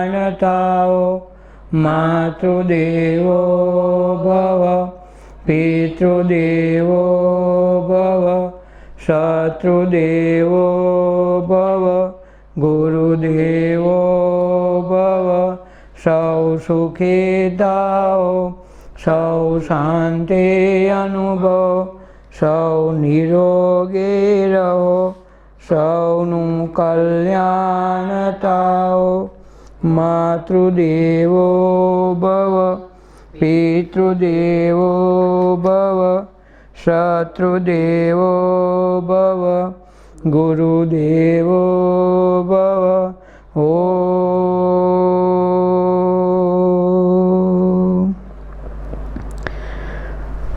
જાણતાઓ માતૃદેવો ભવ પિતૃદેવો ભવ શત્રુદેવો ભવ ગુરુદેવો ભવ સૌ સુખી થાઓ સૌ શાંતિ અનુભવ સૌ નિરોગી રહો સૌનું કલ્યાણ થાઓ માતૃદેવો ભવ પિતૃદેવો ભવ શત્રુદેવો ભવ ગુરુદેવો ભવ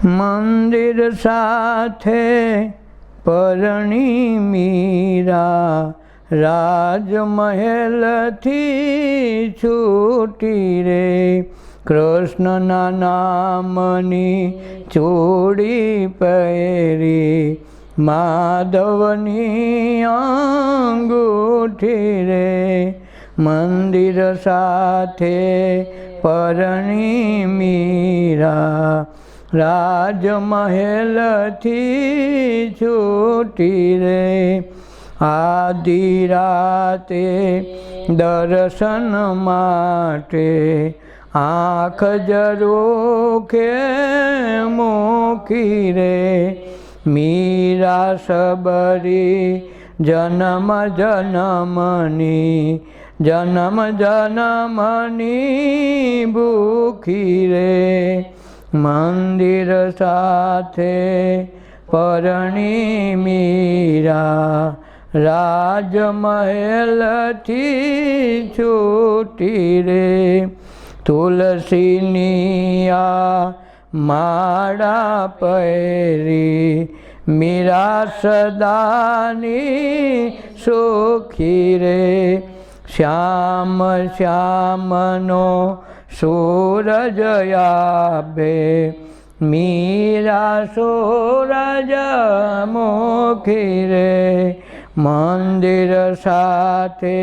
મંદિર સાથે પરણી મીરા રાજમહેલથી છૂટી રે કૃષ્ણના નામની ચૂડી પહેરી માધવની અંગૂઠી રે મંદિર સાથે પરણી મીરા રાજમહેલથી છૂટી રે આધી રાતે દર્શન માટે આંખ ઝરૂખે મૂકી રે મીરા સબરી જન્મ જન્મની ભૂખી રે મંદિર સાથે પરણી મીરા રાજમહેલથી છૂટી રે તુલસીની આ માળા પહેરી મીરા સદાની સુખી રે શ્યામ શ્યામનો સૂરજ આભે મીરા સૂરજ મુખી રે મંદિર સાથે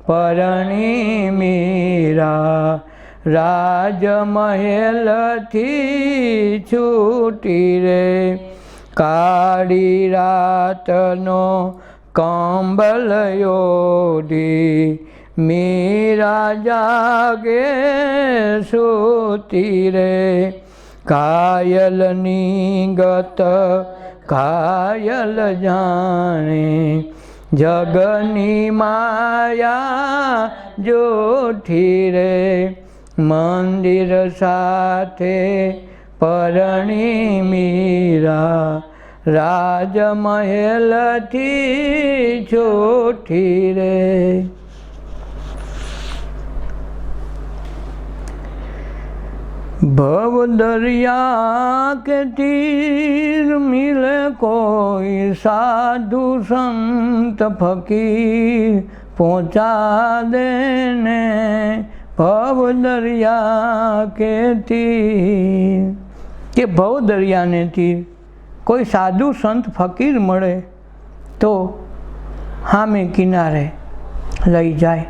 પરણી મીરા રાજમહેલથી છૂટી રે કાળી રાતનો કંબલ ઓઢી મીરા જાગે સૂતી રે કાયલની ગત કાયલ જાણે જગની માયા જોઠી રે મંદિર સાથે પરણી મીરા રાજમહેલથી છૂટી રે भव दरिया के तीर मिले कोई साधु संत फकीर पहुँचा देने भव दरिया के तीर के भव दरिया ने तीर कोई साधु संत फकीर મળે તો હામે કિનારે લઈ જાય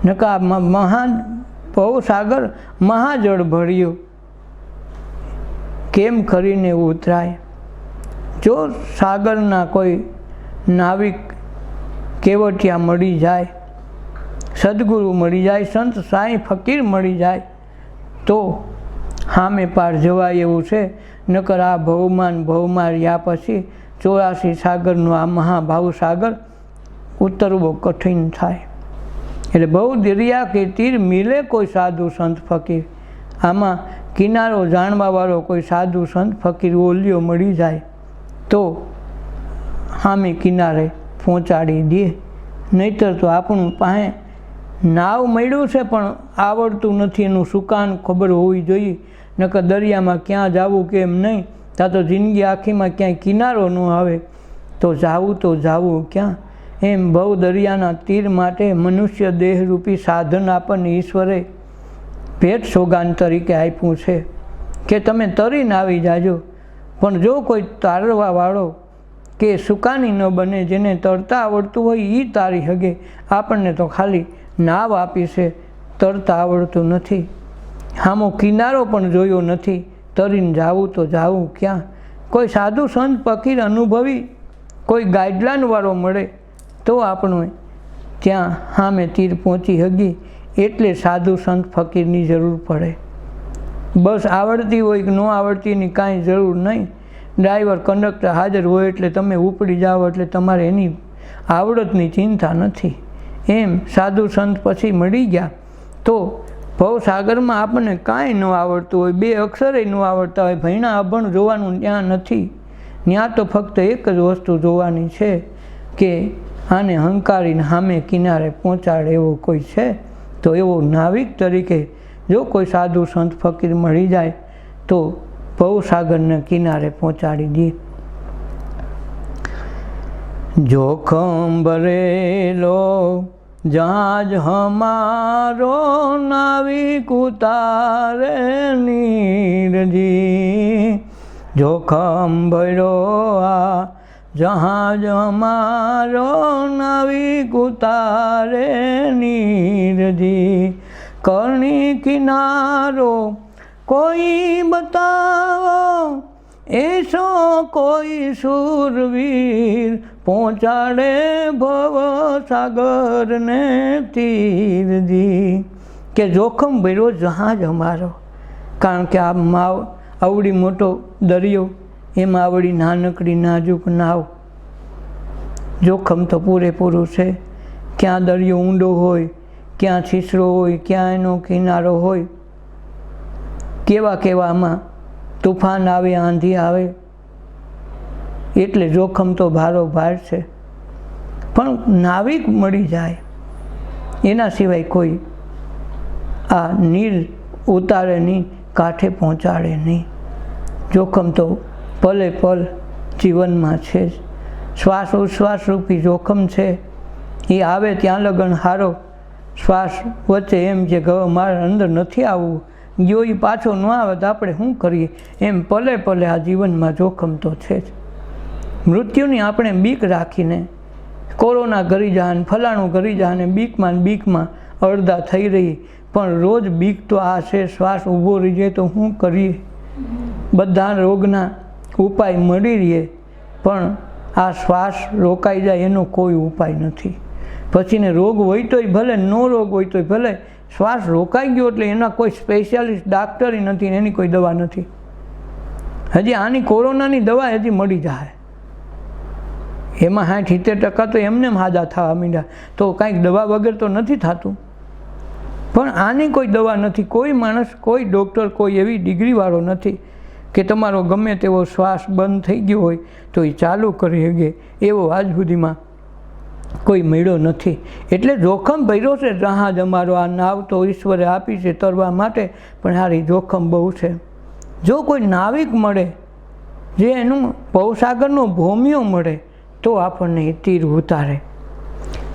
નકા મહાન ભવસાગર મહાજળ ભર્યો કેમ કરીને ઉતરાય જો સાગરના કોઈ નાવિક કેવટિયા મળી જાય સદગુરુ મળી જાય સંત સાંઈ ફકીર મળી જાય તો હામે પાર જવાય એવું છે નકર આ ભવમાં રહ્યા પછી 84 સાગરનો આ મહાભાવ સાગર ઉતરવો કઠિન થાય એટલે બહુ દરિયા કે તીર મિલે કોઈ સાધુ સંત ફકીર આમાં કિનારો જાણવાવાળો કોઈ સાધુ સંત ફકીર ઓલિયો મળી જાય તો હામે કિનારે પહોંચાડી દે નહીતર તો આપણું પાસે નાવ મળ્યું છે પણ આવડતું નથી એનું સુકાન ખબર હોવી જોઈએ નકર દરિયામાં ક્યાં જવું કેમ નહીં ત્યાં તો જિંદગી આખીમાં ક્યાંય કિનારો ન આવે તો જાવું ક્યાં એમ ભવ દરિયાના તીર માટે મનુષ્ય દેહરૂપી સાધન આપણને ઈશ્વરે ભેટ સોગાન તરીકે આપ્યું છે કે તમે તરીને આવી જાજો પણ જો કોઈ તારવાવાળો કે સુકાની ન બને, જેને તરતા આવડતું હોય એ તારી હગે. આપણને તો ખાલી નાવ આપી છે, તરતા આવડતું નથી, સામો કિનારો પણ જોયો નથી, તરીને જાવું તો જાવું ક્યાં? કોઈ સાધુ સંત ફકીર અનુભવી કોઈ ગાઈડલાઇનવાળો મળે તો આપણું ત્યાં સામે તીર પહોંચી હગી. એટલે સાધુ સંત ફકીરની જરૂર પડે. બસ આવડતી હોય કે ન આવડતી એની કાંઈ જરૂર નહીં. ડ્રાઈવર કંડક્ટર હાજર હોય એટલે તમે ઉપડી જાઓ એટલે તમારે એની આવડતની ચિંતા નથી. એમ સાધુ સંત પછી મળી ગયા તો ભવસાગરમાં આપણને કાંઈ ન આવડતું હોય, 2 અક્ષરે ન આવડતા હોય, ભણ્યા અભણ જોવાનું ત્યાં નથી. ત્યાં તો ફક્ત એક જ વસ્તુ જોવાની છે કે આને હંકારીને સામે કિનારે પહોંચાડે એવો કોઈ છે. તો એવો નાવિક તરીકે જો કોઈ સાધુ સંત ફકીર મળી જાય તો ભવસાગરને કિનારે પહોંચાડી દે. જોખમ ભરેલો જહાજ હમારો નાવિક ઉતારે નીરજી. જોખમ ભર્યો આ જહાજ હમારો નાવિક ઉતારે નીરજી. કરણી કિનારો કોઈ બતાવો, એસો કોઈ શૂરવીર પહોંચાડે ભવ સાગરને તીરજી. કે જોખમ ભર્યો જહાજ અમારો, કારણ કે આ આવડી મોટો દરિયો, એમાં આવડી નાનકડી નાજુક નાવ, જોખમ તો પૂરેપૂરું છે. ક્યાં દરિયો ઊંડો હોય, ક્યાં છીછરો હોય, ક્યાં એનો કિનારો હોય, કેવા કેવામાં તુફાન આવે, આંધી આવે, એટલે જોખમ તો ભારોભાર છે. પણ નાવિક મળી જાય એના સિવાય કોઈ આ નીર ઉતારે નહીં, કાંઠે પહોંચાડે નહીં. જોખમ તો પલે પલ જીવનમાં છે જ. શ્વાસ ઉચ્છ્વાસ રૂપી જોખમ છે. એ આવે ત્યાં લગન હારો, શ્વાસ વચ્ચે એમ છે કે મારે અંદર નથી આવવું, જો એ પાછો ન આવે તો આપણે શું કરીએ? એમ પલે પલે આ જીવનમાં જોખમ તો છે જ. મૃત્યુની આપણે બીક રાખીને કોરોના કરી જાય, ફલાણું કરી જાય, બીકમાં અડધા થઈ રહી. પણ રોજ બીક તો આ છે, શ્વાસ ઊભો રહી જાય તો શું કરીએ? બધા રોગના ઉપાય મળી રહે, પણ આ શ્વાસ રોકાઈ જાય એનો કોઈ ઉપાય નથી. પછીને રોગ હોય તોય ભલે, નો રોગ હોય તોય ભલે, શ્વાસ રોકાઈ ગયો એટલે એના કોઈ સ્પેશિયાલિસ્ટ ડાક્ટર નથી, એની કોઈ દવા નથી. હજી આની કોરોનાની દવા હજી મળી જાય, એમાં 60-70% તો એમને હાજા થવા માંડ્યા. તો કાંઈક દવા વગર તો નથી થતું. પણ આની કોઈ દવા નથી. કોઈ માણસ, કોઈ ડૉક્ટર, કોઈ એવી ડિગ્રીવાળો નથી કે તમારો ગમે તેવો શ્વાસ બંધ થઈ ગયો હોય તો એ ચાલુ કરી શકે, એવો આજ સુધીમાં કોઈ મળ્યો નથી. એટલે જોખમ ભર્યો છે જહાજ અમારો. આ નાવ તો ઈશ્વરે આપી છે તરવા માટે, પણ હારી જોખમ બહુ છે. જો કોઈ નાવિક મળે, જે એનું ભવસાગરનો ભોમિયો મળે, તો આપણને એ તીર ઉતારે.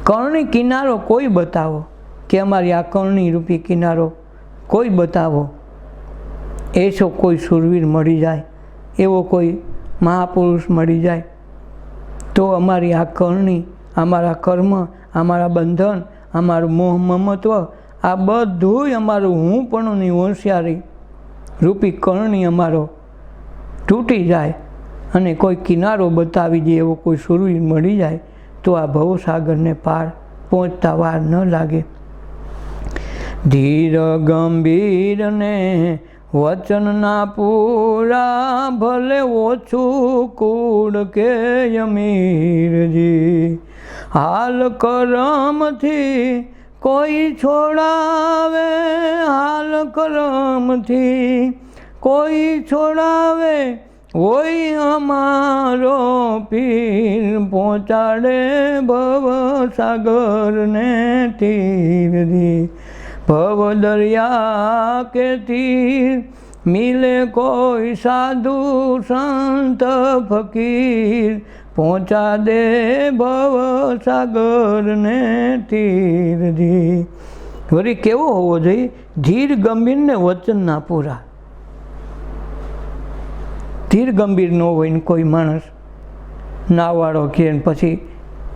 કર્ણી કિનારો કોઈ બતાવો કે અમારી આ કર્ણી રૂપી કિનારો કોઈ બતાવો, એસો કોઈ શૂરવીર મળી જાય, એવો કોઈ મહાપુરુષ મળી જાય, તો અમારી આ કર્ણી, અમારા કર્મ, અમારા બંધન, અમારું મોહ મમત્વ, આ બધુંય અમારું હું પણની હોશિયારી રૂપી કર્ણી અમારો તૂટી જાય અને કોઈ કિનારો બતાવી દે એવો કોઈ શૂરવીર મળી જાય, તો આ ભવસાગરને પાર પહોંચતા વાર ન લાગે. ધીર ગંભીર ને વચનના પૂરા, ભલે ઓછું કુળ કે અમીરજી. હાલ કરમથી કોઈ છોડાવે, હાલ કરમથી કોઈ છોડાવે, હોય અમારો પીર પહોંચાડે ભવસાગરને તીરથી. ભવ દરિયા કે તીર મિલે કોઈ સાધુ સંત ફકીર, પહોંચા દે ભવસાગરને તીરથી. વળી કેવો હોવો જોઈએ? ધીર ગંભીર ને વચનના પૂરા. ધીર ગંભીર ન હોય ને કોઈ માણસ, નાવવાળો કે પછી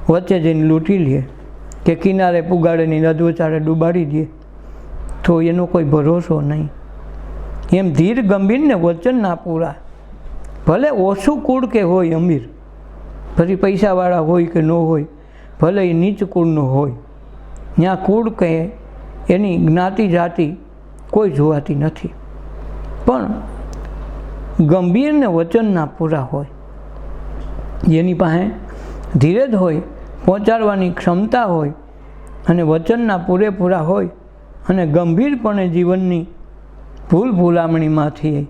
વચ્ચે જઈને લૂંટી લે કે કિનારે પુગાડીને અધવચારે ડૂબાડી દે તો એનો કોઈ ભરોસો નહીં. એમ ધીર ગંભીરને વચન ના પૂરા. ભલે ઓછું કુળ કે હોય અમીર, પછી પૈસાવાળા હોય કે ન હોય, ભલે એ નીચ કુળનો હોય, ત્યાં કુળ કે એની જ્ઞાતિ જાતિ કોઈ જોવાતી નથી. પણ ગંભીરને વચનના પૂરા હોય, જેની પાસે ધીરજ હોય, પહોંચાડવાની ક્ષમતા હોય અને વચનના પૂરેપૂરા હોય અને ગંભીરપણે જીવનની ભૂલ ભૂલામણીમાંથી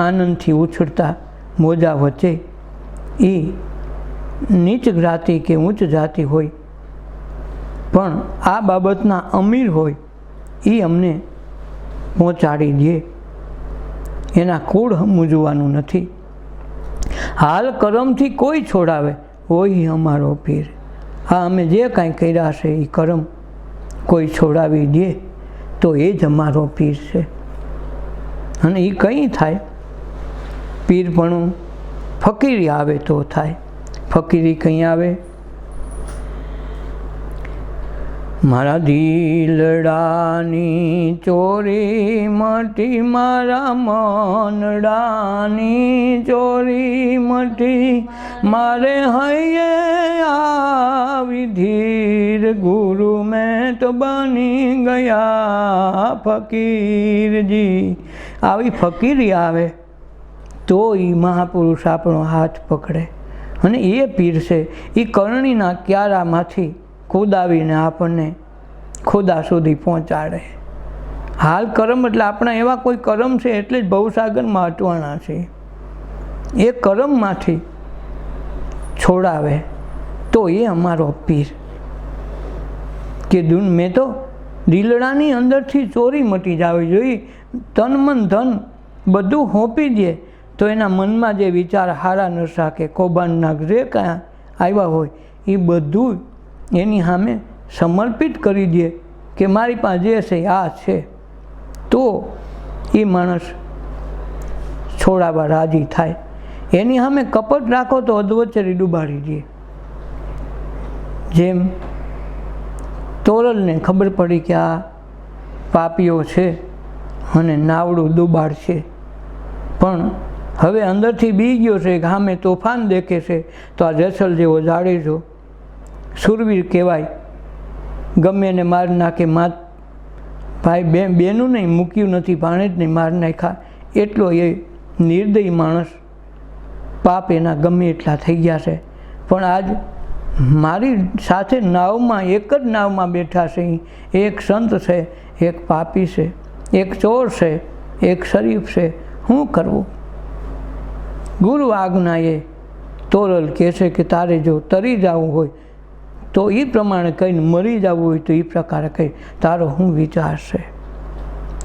આનંદથી ઉછળતા મોજા વચ્ચે એ નીચ જાતિ કે ઉચ્ચ જાતિ હોય પણ આ બાબતના અમીર હોય એ અમને પહોંચાડી દે. એના કુળ મૂંઝવાનું નથી. હાલ કરમથી કોઈ છોડાવે હોય અમારો પીર. આ અમે જે કાંઈ કર્યા છે એ કરમ કોઈ છોડાવી દે તો એ જ અમારો પીર છે. અને એ કંઈ થાય, પીરપણું ફકીરી આવે તો થાય. ફકીરી કંઈ આવે? મારા દિલડાની ચોરી મટી, મારા મનડાની ચોરી મટી, મારે હૈયે આવી ધીર, ગુરુ મેં તો બની ગયા ફકીરજી. આવી ફકીરી આવે તો એ મહાપુરુષ આપણો હાથ પકડે અને એ પીર છે. એ કરણીના ક્યારામાંથી ખોદાવીને આપણને ખોદા સુધી પહોંચાડે. હાલ કરમ એટલે આપણા એવા કોઈ કરમ છે એટલે જ ભવસાગરમાં અટવાણા છે. એ કરમમાંથી છોડાવે તો એ અમારો પીર. કે મેં તો દિલડાની અંદરથી ચોરી મટી જવી જોઈએ. તન મન ધન બધું હોંપી દે તો એના મનમાં જે વિચાર હારા નશા કે કૌભાંડના જે કાંઈ આવ્યા હોય એ બધું એની સામે સમર્પિત કરી દે કે મારી પાસે જે છે આ છે, તો એ માણસ છોડાવવા રાજી થાય. એની સામે કપટ રાખો તો અધવચ્ચે ડૂબાડી દે. જેમ તોરલને ખબર પડી કે આ પાપીઓ છે અને નાવડું ડૂબાડશે, પણ હવે અંદરથી બી ગયો છે કે સામે તોફાન દેખે છે તો આ જેસલ જેવો જાડેજો સુરવીર કહેવાય, ગમે એને માર નાખે. ભાઈ બેનું નહીં મૂક્યું નથી, ભાણે જ નહીં માર નાખ્યા. એટલો એ નિર્દયી માણસ, પાપ એના ગમે એટલા થઈ ગયા છે. પણ આજ મારી સાથે નાવમાં એક જ નાવમાં બેઠા છે. એક સંત છે, એક પાપી છે, એક ચોર છે, એક શરીફ છે. શું કરવું? ગુરુ આજ્ઞાએ તોરલ કહે છે કે તારે જો તરી જવું હોય તો એ પ્રમાણે કહીને, મરી જવું હોય તો એ પ્રકારે કહી, તારો શું વિચાર છે?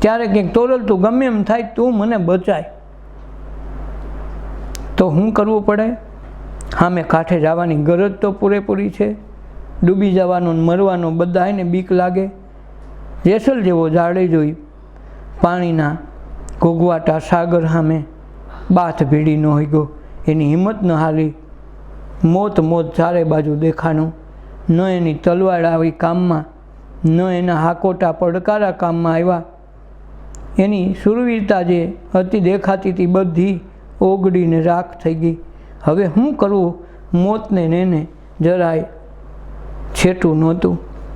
ત્યારે કંઈક તોરલ તું ગમે એમ થાય તું મને બચાય. તો શું કરવું પડે? સામે કાંઠે જવાની ગરજ તો પૂરેપૂરી છે. ડૂબી જવાનો મરવાનો બધાને બીક લાગે. જેસલ જેવો જાડે જોઈ પાણીના ઘોઘવાટા સાગર સામે બાથ ભીડી ન હોય ગયો. એની હિંમત ન હાલી. મોત ચારે બાજુ દેખાણું. ન એની તલવાર આવી કામમાં, ન એના હાકોટા પડકારા કામમાં આવ્યા. એની સુરવીરતા જે હતી દેખાતી હતી બધી ઓગળીને રાખ થઈ ગઈ. હવે શું કરવું? મોતને એને જરાય છેટું નહોતું.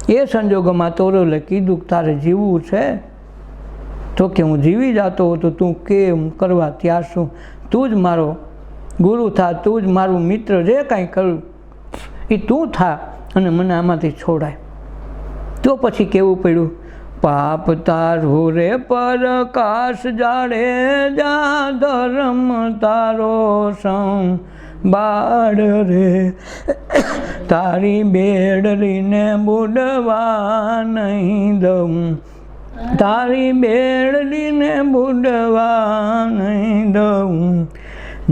એ સંજોગોમાં તોરલે કીધું કે તારે જીવવું છે તો કે હું જીવી જતો હતો, તું કેમ કરવા ત્યાં શું? તું જ મારો ગુરુ થા, તું જ મારું મિત્ર, જે કાંઈ કરું એ તું થા અને મને આમાંથી છોડાય. તો પછી કેવું પડ્યું? પાપ તારું રે પરકાશ જાડે જા, ધર્મ તારો સંભાળ રે, તારી બેડલીને બુડવા નહીં દઉં, તારી બેડલીને બુડવા નહીં દઉં.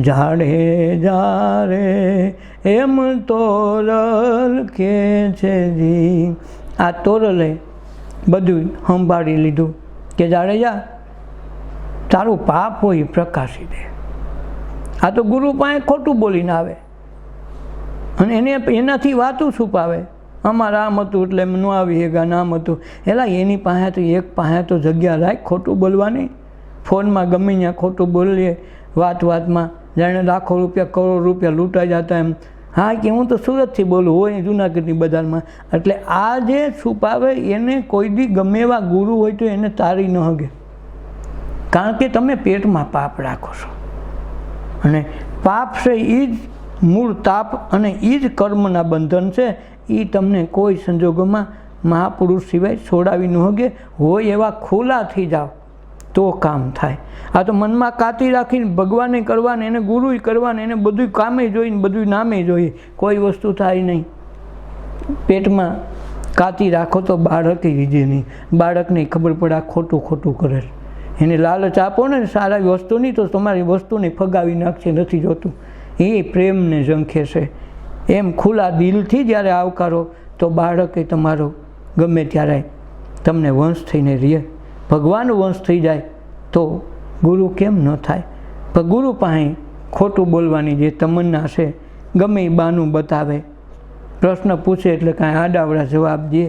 જાડે જા રે એમ તોરલ કે છે જી. આ તોરલે બધું સંભાળી લીધું કે જાડેજા તારું પાપ હોય પ્રકાશી દે. આ તો ગુરુ પાસે ખોટું બોલીને આવે. અને એનાથી વાતું છુપાવે, અમારે આમ હતું એટલે એમ ન આવી એગા નામ હતું. એલા એની પાસે તો એક પાસે તો જગ્યા રાખ ખોટું બોલવાની. ફોનમાં ગમે ત્યાં ખોટું બોલીએ, વાતમાં જાણે લાખો રૂપિયા કરોડ રૂપિયા લૂંટાઈ જતા એમ. હા કે હું તો સુરતથી બોલું હોય જુનાગઢની બજારમાં. એટલે આ જે છુપાવે એને કોઈ દી ગમે એવા ગુરુ હોય તો એને તારી ન હગે, કારણ કે તમે પેટમાં પાપ રાખો છો. અને પાપ છે એ જ મૂળ તાપ અને એ જ કર્મના બંધન છે. એ તમને કોઈ સંજોગોમાં મહાપુરુષ સિવાય છોડાવી ન હગે. હોય એવા ખુલ્લા થઈ જાઓ તો કામ થાય. આ તો મનમાં કાતી રાખીને ભગવાને કરવાને, એને ગુરુએ કરવાને, એને બધું કામે જોઈને બધું નામે જોઈએ, કોઈ વસ્તુ થાય નહીં. પેટમાં કાતી રાખો તો બાળકે રીજે નહીં. બાળકને ખબર પડે આ ખોટું ખોટું કરે છે. એને લાલચ આપો ને સારા વસ્તુની તો તમારી વસ્તુને ફગાવી નાખશે, નથી જોતું. એ પ્રેમને ઝંખે છે. એમ ખુલ્લા દિલથી જ્યારે આવકારો તો બાળકે તમારો ગમે ત્યારે તમને વંશ થઈને રહે. ભગવાન વંશ થઈ જાય તો ગુરુ કેમ ન થાય? પણ ગુરુ પાસે ખોટું બોલવાની જે તમન્ના છે, ગમે એ બાનું બતાવે, પ્રશ્ન પૂછે એટલે કાંઈ આડાવડા જવાબ દે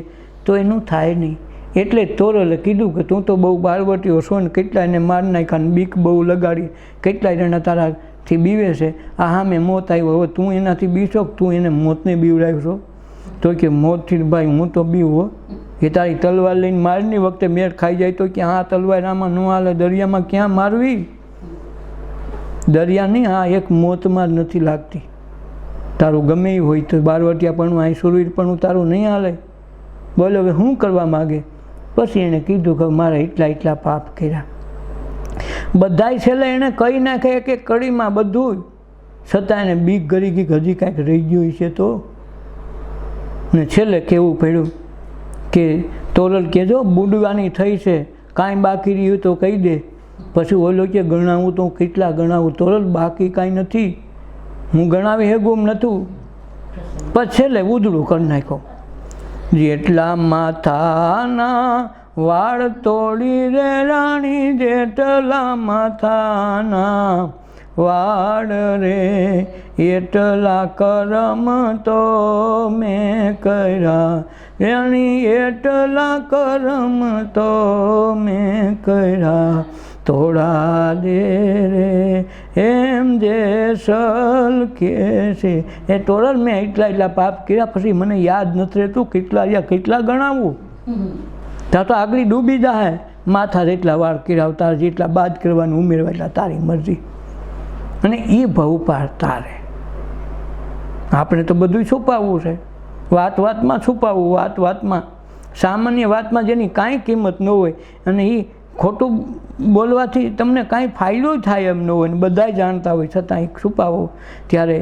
તો એનું થાય નહીં. એટલે તોરલે કીધું કે તું તો બહુ બાળવટીઓ છો ને, કેટલા એને માર નાખ્યા, બીક બહુ લગાડી, કેટલાય જણા તારાથી બીવે છે. આ સામે મોત આવ્યો, હવે તું એનાથી બીશો, તું એને મોતને બીવડાવ્યો છો? તો કે મોતથી ભાઈ હું તો બીવો. એ તારી તલવાર લઈને મારની વખતે મેળ ખાઈ જાય તો કે હા તલવાર આમાં ન હાલે, દરિયામાં ક્યાં મારવી? દરિયા નહીં, હા એક મોતમાં જ નથી લાગતી. તારું ગમે એ હોય તો બારવટિયાપણું અહીં સુરવીરપણું તારું નહીં હાલે. બોલે હવે શું કરવા માગે? પછી એણે કીધું કે મારે એટલા પાપ કર્યા. બધાય છેલ્લે એણે કહી નાખે કે કડીમાં બધું, છતાં એને બીક ગરી ગઈ હજી કાંઈક રહી ગયું છે તો. ને છેલ્લે કહેવું પડ્યું કે તોરલ કહેજો બુડવાની થઈ છે, કાંઈ બાકી રહ્યું તો કહી દે. પછી ઓલો કે ગણાવું તો કેટલા ગણાવું? તોરલ બાકી કાંઈ નથી, હું ગણાવી હેગુમ નહોતું. પછી છેલ્લે ઉધડું કરી નાખ્યો. જેટલા માથાના વાળ તોડી રે રાણી, જેટલા માથાના વાળ રે, એટલા કરમ તો મેં કર્યા રાણી, એટલા કરમ તો મેં કર્યા. તોડા દે રે એમ જે સલ કે છે. એ તોરલ મેં એટલા પાપ કર્યા, પછી મને યાદ નથી રહેતું કેટલા ગણાવું. ત્યાં તો આગળ ડૂબી જાય. માથા જેટલા વાળ કર્યા, તારે જેટલા બાદ કરવાનું ઉમેરવા એટલા તારી મરજી. અને એ ભવ પાર તારે. આપણે તો બધું છુપાવવું છે, વાતમાં છુપાવવું, વાતમાં સામાન્ય વાતમાં જેની કાંઈ કિંમત ન હોય અને એ ખોટું બોલવાથી તમને કાંઈ ફાયદો થાય એમ ન હોય ને બધાય જાણતા હોય, છતાં એ છુપાવો. ત્યારે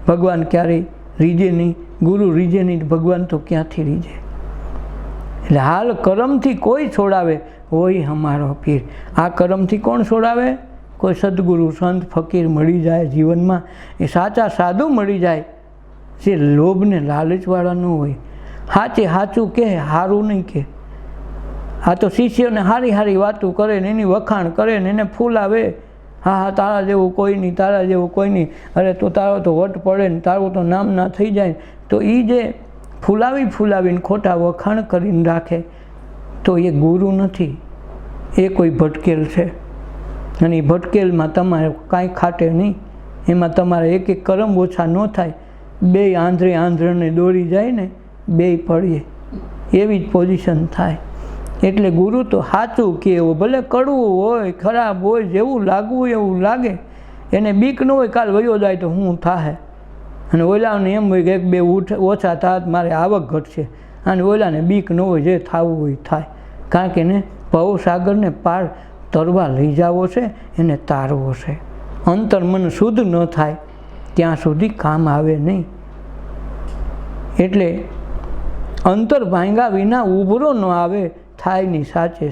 ભગવાન ક્યારેય રીજે નહીં, ગુરુ રીજે નહીં, ભગવાન તો ક્યાંથી રીજે? એટલે હાલ કર્મથી કોઈ છોડાવે હોય અમારો પીર. આ કર્મથી કોણ છોડાવે? કોઈ સદગુરુ સંત ફકીર મળી જાય જીવનમાં, એ સાચા સાધુ મળી જાય જે લોભને લાલચવાળા ન હોય, સાચું કહે, સારું નહીં કહે. આ તો શિષ્યોને સારી વાતો કરે ને એની વખાણ કરે ને એને ફૂલાવે. હા તારા જેવું કોઈ નહીં, તારા જેવું કોઈ નહીં, અરે તો તારો તો વટ પડે ને તારું તો નામ ના થઈ જાય. તો એ જે ફૂલાવીને ખોટા વખાણ કરીને રાખે તો એ ગુરુ નથી, એ કોઈ ભટકેલ છે. અને એ ભટકેલમાં તમારે કાંઈ ખાટે નહીં. એમાં તમારે એક કરમ ઓછા ન થાય. બે આંધળે દોરી જાય ને બે પડીએ એવી જ પોઝિશન થાય. એટલે ગુરુ તો સાચું કહેવું, ભલે કડવું હોય, ખરાબ હોય, જેવું લાગવું એવું લાગે. એને બીક ન હોય કાલ વયો જાય તો શું થાય. અને ઓલાને એમ હોય કે એક બે ઓછા થાત મારે આવક ઘટશે, અને ઓલાને બીક ન હોય, જે થવું હોય થાય. કારણ કે એને ભવસાગરને પાર તરવા લઈ જવો છે, એને તારવો છે. અંતર મન શુદ્ધ ન થાય ત્યાં સુધી કામ આવે નહીં. એટલે અંતર ભાંગ્યા વિના ઉભરો ન આવે, થાય નહીં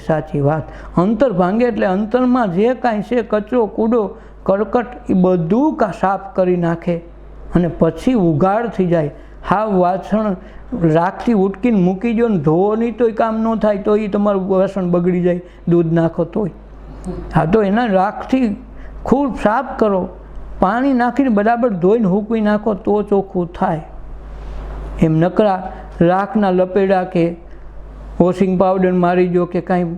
સાચી વાત. અંતર ભાંગે એટલે અંતરમાં જે કાંઈ છે કચરો કૂડો કરકટ એ બધું સાફ કરી નાખે અને પછી ઉઘાડ થઈ જાય. હા વાસણ રાખથી ઉટકીને મૂકી દો ને ધોવો નહીં તોય કામ ન થાય, તો એ તમારું વાસણ બગડી જાય, દૂધ નાખો તોય. હા તો એના રાખથી ખૂબ સાફ કરો, પાણી નાખીને બરાબર ધોઈને હૂકવી નાખો તો ચોખ્ખું થાય. એમ નકરા રાખના લપેડા કે વોશિંગ પાવડર મારી જો કે કાંઈ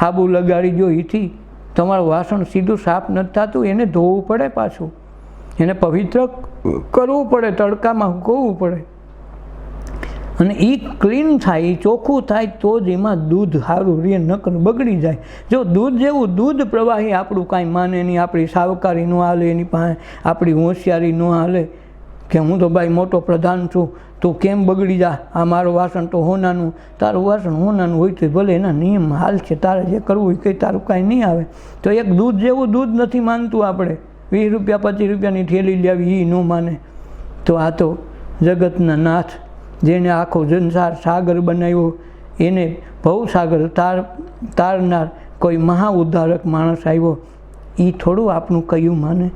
સાબુ લગાડી જો એથી તમારું વાસણ સીધું સાફ નથી થતું. એને ધોવું પડે, પાછું એને પવિત્ર કરવું પડે, તડકામાં સૂકવવું પડે. અને એ ક્લીન થાય, એ ચોખ્ખું થાય તો જ એમાં દૂધ સારું રહે, નકર બગડી જાય. જો દૂધ જેવું દૂધ પ્રવાહી આપણું કાંઈ માને નહીં, આપણી સાવકારી ન હાલે, એની પાસે આપણી હોશિયારી ન હાલે કે હું તો ભાઈ મોટો પ્રધાન છું, તું કેમ બગડી જા, આ મારું વાસણ તો હોનાનું, તારું વાસણ હોનાનું હોય તો ભલે એના નિયમ હાલ છે, તારે જે કરવું એ કંઈ તારું કાંઈ નહીં આવે. તો એક દૂધ જેવું દૂધ નથી માનતું આપણે. 20 રૂપિયા 25 રૂપિયાની થેલી લેવી એ ન માને. તો આ તો જગતના નાથ, જેને આખો સંસાર સાગર બનાવ્યો, એને ભવસાગર તારનાર કોઈ મહા ઉદ્ધારક માણસ આવ્યો, એ થોડું આપણું કયું માને.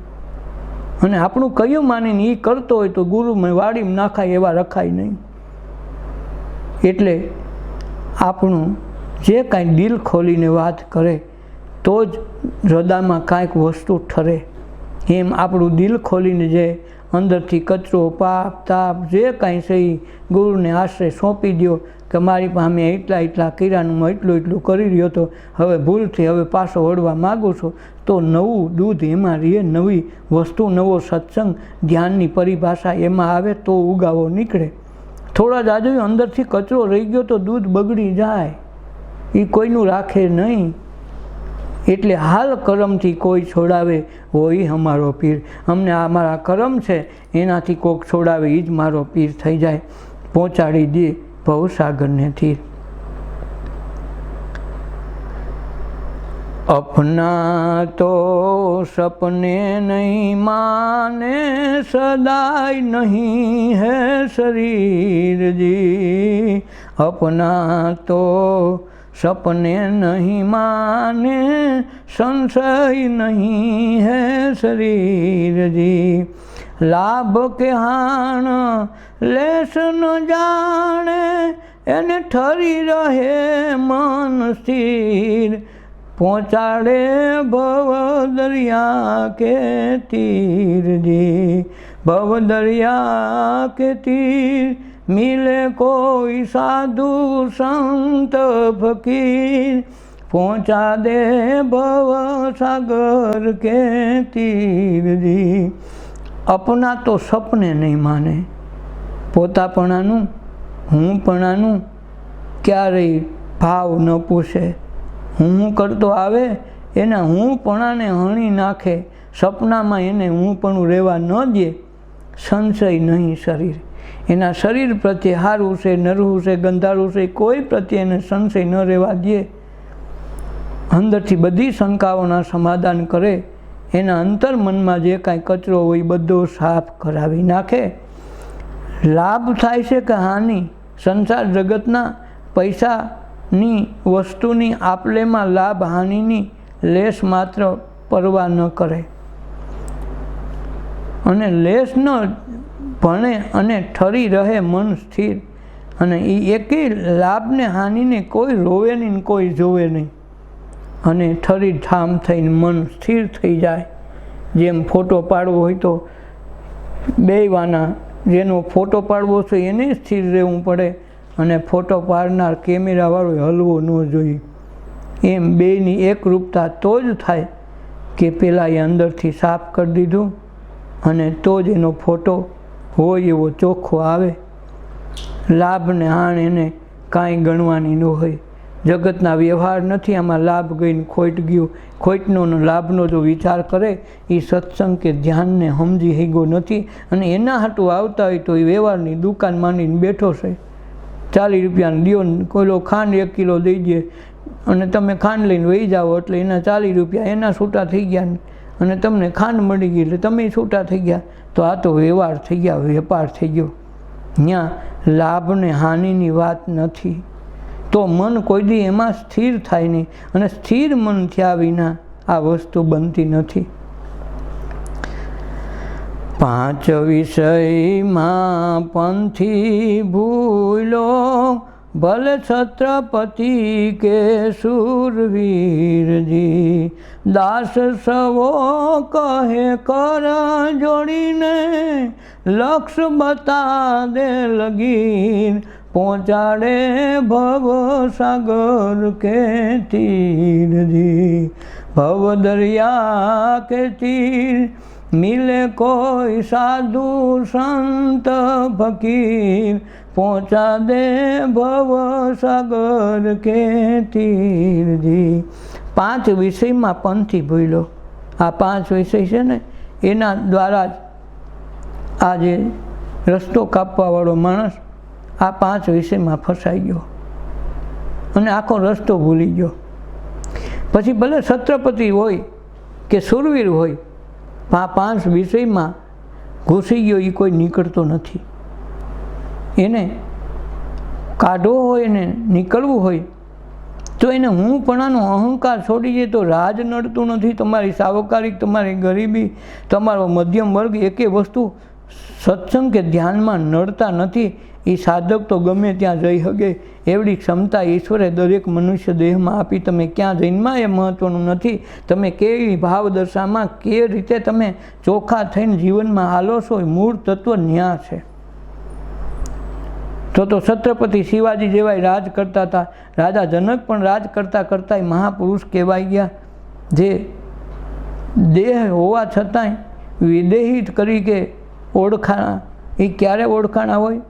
અને આપણું કયું માનીને એ કરતો હોય તો ગુરુમાં વાડીમાં નાખાય એવા રખાય નહીં. એટલે આપણું જે કાંઈ દિલ ખોલીને વાત કરે તો જ હૃદયમાં કાંઈક વસ્તુ ઠરે. એમ આપણું દિલ ખોલીને જે અંદરથી કચરો, પાપ, તાપ જે કાંઈ છે એ ગુરુને આશ્રય સોંપી દો કે મારી પાસે મેં એટલા કિરાનું એટલું કરી રહ્યો હતો, હવે ભૂલથી હવે પાછો વળવા માગું છું, તો નવું દૂધ એમાં રહે, નવી વસ્તુ, નવો સત્સંગ, ધ્યાનની પરિભાષા એમાં આવે તો ઉગાવો નીકળે. થોડા જ આજુ અંદરથી કચરો રહી ગયો તો દૂધ બગડી જાય, એ કોઈનું રાખે નહીં. એટલે હાલ કરમથી કોઈ છોડાવે હોય અમારો પીર. અમને આ મારા કરમ છે એનાથી કોક છોડાવે એ જ મારો પીર થઈ જાય, પહોંચાડી દે ભવસાગરને તીર. अपना तो सपने नहीं माने, सदाई नहीं है शरीर जी. अपना तो सपने नहीं माने, संशय नहीं है शरीर जी. लाभ के हाण लेस न जाने, એને ઠરી રહે મન સ્થિર. પહોંચાડે ભવ દરિયા કે તીર જી. ભવ દરિયા કે તીર મિલે કોઈ સાધુ સંત ફકીર. પહોંચા દે ભવ સાગર કે તીર જી. અપના તો સપને નહીં માને, પોતાપણાનું, હુંપણાનું ક્યારેય ભાવ ન પૂછે. હું કરતો આવે એના હુંપણાને હણી નાખે, સપનામાં એને હુંપણું રહેવા ન દે. સંશય નહીં શરીર, એના શરીર પ્રત્યે સારું છે, નરવું છે, ગંધારું છે, કોઈ પ્રત્યે એને સંશય ન રહેવા દે. અંદરથી બધી શંકાઓના સમાધાન કરે, એના અંતર્મનમાં જે કાંઈ કચરો હોય બધો સાફ કરાવી નાખે. લાભ થાય છે કે હાનિ, સંસાર જગતના પૈસાની વસ્તુની આપલેમાં લાભ હાનિની લેશ માત્ર પરવા ન કરે, અને લેશ ન ભણે અને ઠરી રહે મન સ્થિર. અને એ એકેય લાભને હાનિને કોઈ રોવે નહીં, કોઈ જોવે નહીં, અને ઠરી ઠામ થઈને મન સ્થિર થઈ જાય. જેમ ફોટો પાડવો હોય તો બેયવાના, જેનો ફોટો પાડવો છે એને સ્થિર રહેવું પડે, અને ફોટો પાડનાર કેમેરાવાળો હલવો ન જોઈએ. એમ બેયની એકરૂપતા તો જ થાય કે પેલા એ અંદરથી સાફ કરી દીધું, અને તો જ એનો ફોટો હોય એવો ચોખ્ખો આવે. લાભ ને હાણ એને કાંઈ ગણવાની ન હોય. જગતના વ્યવહાર નથી, આમાં લાભ ગઈને ખોટ ગયું, ખોટનો લાભનો જો વિચાર કરે એ સત્સંગ કે ધ્યાનને સમજી હીગો નથી. અને એના હાટું આવતા હોય તો એ વ્યવહારની દુકાન માંડીને બેઠો છે. 40 રૂપિયાનો દ્યો, કોઈલો ખાંડ 1 કિલો દઈ દે અને તમે ખાંડ લઈને વહી જાઓ, એટલે એના 40 રૂપિયા એના છૂટા થઈ ગયા, અને તમને ખાંડ મળી ગઈ એટલે તમે છૂટા થઈ ગયા. તો આ તો વ્યવહાર થઈ ગયા, વેપાર થઈ ગયો. ત્યાં લાભ ને હાનિની વાત નથી. તો મન કોઈ દી એમાં સ્થિર થાય નહીં, અને સ્થિર મન થયા વિના આ વસ્તુ બનતી નથી. 5 વિષયમાં પંથી ભૂલો, ભલે છત્રપતિ કે શૂરવીરજી. દાસ સવો કહે કર જોડીને, લક્ષ બતા દે લગીર, પહોંચાડે ભવ સાગર કે તીરજી, ભવ દરિયા કે તીર, મિલે કોઈ સાધુ સંત ફકીર, પહોંચા દે ભવ સાગર કે તીરજી। 5 વિષયમાં પંથી ભૂલ્યો। આ 5 વિષય છે ને એના દ્વારા જ આ જે રસ્તો કાપવાવાળો માણસ આ 5 વિષયમાં ફસાઈ ગયો અને આખો રસ્તો ભૂલી ગયો। પછી ભલે છત્રપતિ હોય કે શૂરવીર હોય, આ 5 વિષયમાં ઘૂસી ગયો એ કોઈ નીકળતો નથી। એને કાઢવો હોય ને નીકળવું હોય તો એને હુંપણાનો અહંકાર છોડી દે તો રાજ નડતું નથી, તમારી સાવકારી, તમારી ગરીબી, તમારો મધ્યમ વર્ગ, એકે વસ્તુ સત્સંગ કે ધ્યાનમાં નડતા નથી। એ સાધક તો ગમે ત્યાં જઈ શકે એવડી ક્ષમતા ઈશ્વરે દરેક મનુષ્ય દેહમાં આપી। તમે ક્યાં જન્મા એ મહત્ત્વનું નથી, તમે કેવી ભાવ દશામાં કે રીતે તમે ચોખ્ખા થઈને જીવનમાં હાલો છો એ મૂળ તત્વ ન્યા છે। તો છત્રપતિ શિવાજી જેવાય રાજ કરતા હતા, રાજા જનક પણ રાજ કરતાં કરતાં મહાપુરુષ કહેવાઈ ગયા, જે દેહ હોવા છતાંય વિદેહિત તરીકે ઓળખાણા। એ ક્યારે ઓળખાણા હોય?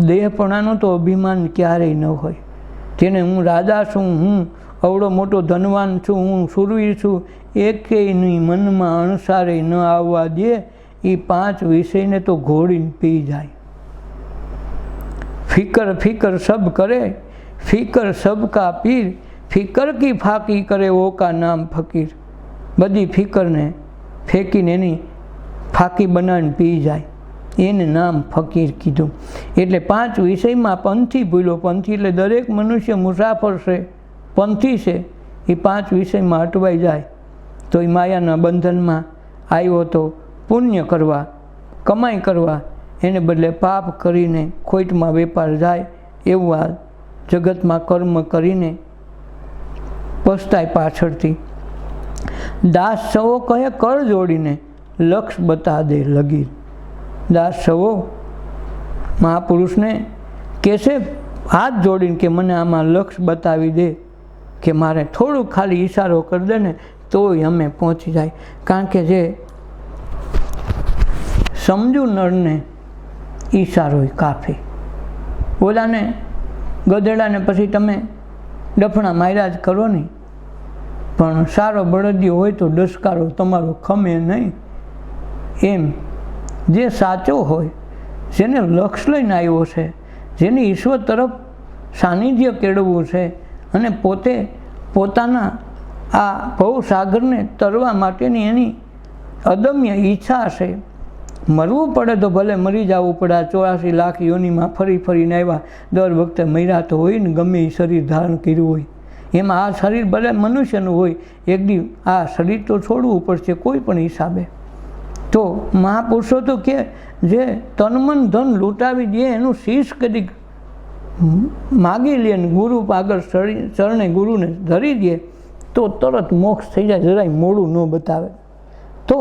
દેહપણાનો તો અભિમાન ક્યારેય ન હોય, જેને હું રાજા છું, હું અવડો મોટો ધનવાન છું, હું શૂરવીર છું, એકેય નહીં મનમાં અણસારે ન આવવા દે। એ 5 વિષયને તો ઘોડીને પી જાય। ફિકર ફિકર સબ કરે, ફિકર સબકા પીર, ફિકર કી ફાકી કરે ઓ કા નામ ફકીર। બધી ફિકરને ફેંકીને એની ફાકી બનાવીને પી જાય, એને નામ ફકીર કીધું। એટલે 5 વિષયમાં પંથી ભૂલો। પંથી એટલે દરેક મનુષ્ય મુસાફર છે, પંથી છે। એ 5 વિષયમાં અટવાઈ જાય તો એ માયાના બંધનમાં આવ્યો તો પુણ્ય કરવા, કમાઈ કરવા, એને બદલે પાપ કરીને ખોટમાં વેપાર જાય। એવું આ જગતમાં કર્મ કરીને પસ્તાય પાછળથી। દાસ સવો કહે કર જોડીને, લક્ષ બતા દે લગીર। દાસ સવો મહાપુરુષને કહેશે હાથ જોડીને કે મને આમાં લક્ષ બતાવી દે, કે મારે થોડું ખાલી ઈશારો કરી દે ને તોય અમે પહોંચી જાય। કારણ કે જે સમજુ નળને ઈશારો કાફી। ઓલાને ગધેડાને પછી તમે ડફણા માર્યા જ કરો નહીં, પણ સારો બળદિયો હોય તો ડસકારો તમારો ખમે નહીં। એમ જે સાચો હોય, જેને લક્ષ લઈને આવ્યો છે, જેને ઈશ્વર તરફ સાનિધ્ય કેળવવું છે અને પોતે પોતાના આ ભવસાગરને તરવા માટેની એની અદમ્ય ઈચ્છા છે। મરવું પડે તો ભલે મરી જવું પડે। આ 84 લાખ યોનિમાં ફરી ફરીને આવ્યા, દર વખતે મર્યા તો હોય ને, ગમે એ શરીર ધારણ કર્યું હોય એમાં આ શરીર ભલે મનુષ્યનું હોય, એક દી આ શરીર તો છોડવું પડશે કોઈ પણ હિસાબે। તો મહાપુરુષો તો કે જે તનમન ધન લૂંટાવી દે એનું શીશ કદી માગી લે ને ગુરુ આગળ ચરણે ગુરુને ધરી દે તો તરત મોક્ષ થઈ જાય, જરાય મોડું ન બતાવે। તો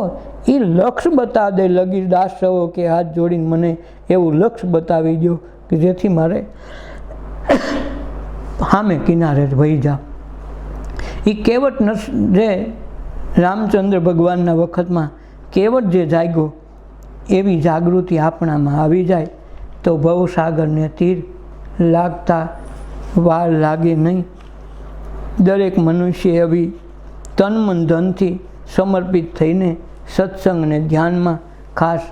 એ લક્ષ બતાવી દે લગીર। દાસ સવો કે હાથ જોડીને મને એવું લક્ષ બતાવી દો કે જેથી મારે સામે કિનારે જ વહી જાવ। એ કેવટ જે રામચંદ્ર ભગવાનના વખતમાં કેવટ જે જાગ્યો એવી જાગૃતિ આપણામાં આવી જાય તો ભવસાગરને તીર લાગતા વાર લાગે નહીં। દરેક મનુષ્ય એવી તન મન ધનથી સમર્પિત થઈને સત્સંગને ધ્યાનમાં ખાસ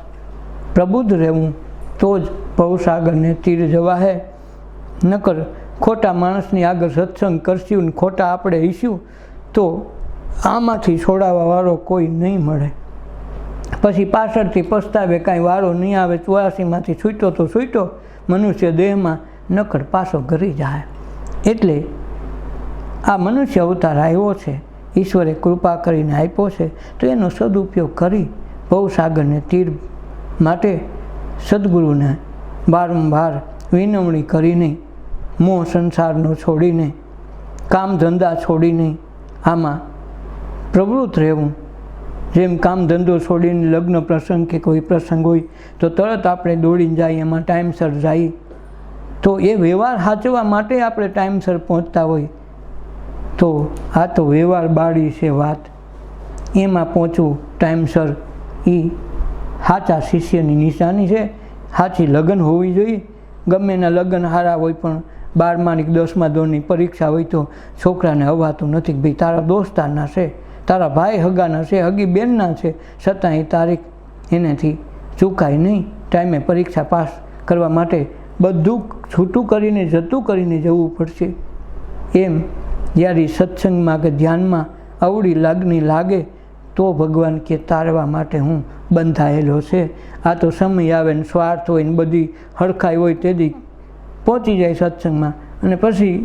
પ્રબુદ્ધ રહેવું તો જ ભવસાગરને તીર જવાહે। નકર ખોટા માણસની આગળ સત્સંગ કરશું ને ખોટા આપણે હઈશું તો આમાંથી છોડાવવાવાળો કોઈ નહીં મળે। પછી પાછળથી પસ્તાવે, કાંઈ વારો નહીં આવે। 84માંથી છૂટ્યો તો છૂટ્યો મનુષ્ય દેહમાં, નકર પાછો ઘરી જાય। એટલે આ મનુષ્ય અવતાર આવ્યો છે, ઈશ્વરે કૃપા કરીને આપ્યો છે, તો એનો સદુપયોગ કરી ભવસાગરને તીર માટે સદગુરુને વારંવાર વિનવણી કરીને, મોહ સંસારનો છોડીને, કામ ધંધા છોડીને આમાં પ્રવૃત્ત રહેવું। જેમ કામ ધંધો છોડીને લગ્ન પ્રસંગ કે કોઈ પ્રસંગ હોય તો તરત આપણે દોડીને જઈએ, એમાં ટાઈમસર જઈએ, તો એ વ્યવહાર સાચવવા માટે આપણે ટાઈમસર પહોંચતા હોય. તો આ તો વ્યવહાર બાળી છે વાત, એમાં પહોંચવું ટાઈમસર એ સાચા શિષ્યની નિશાની છે. સાચી લગ્ન હોવી જોઈએ. ગમે એના લગ્ન સારા હોય પણ 12મા કે 10મા ધોરણની પરીક્ષા હોય તો છોકરાને હવાતું નથી કે ભાઈ તારા દોસ્તારના છે, તારા ભાઈ હગાના છે, હગી બેનના છે, છતાં એ તારીખ એનાથી ચૂકાય નહીં. ટાઈમે પરીક્ષા પાસ કરવા માટે બધું છૂટું કરીને જતું કરીને જવું પડશે. એમ જ્યારે સત્સંગમાં કે ધ્યાનમાં અવળી લાગણી લાગે તો ભગવાન કે તારવા માટે હું બંધાયેલો છે. આ તો સમય આવે ને સ્વાર્થ હોય ને બધી હરખાઈ હોય તેથી પહોંચી જાય સત્સંગમાં, અને પછી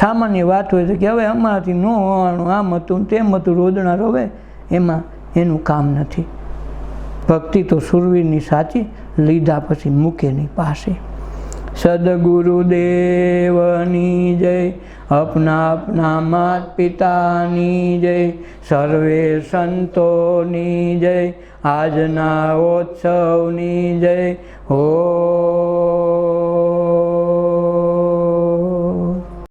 સામાન્ય વાત હોય છે કે હવે અમારાથી ન હોવાનું, આમ હતું તેમ હતું, રોદણા રોવે, એમાં એનું કામ નથી. ભક્તિ તો સુરવીરની સાચી, લીધા પછી મૂકે નહીં પાસે. સદગુરુદેવની જય, અપના અપના માત પિતાની જય, સર્વે સંતોની જય, આજના ઉત્સવની જય. હો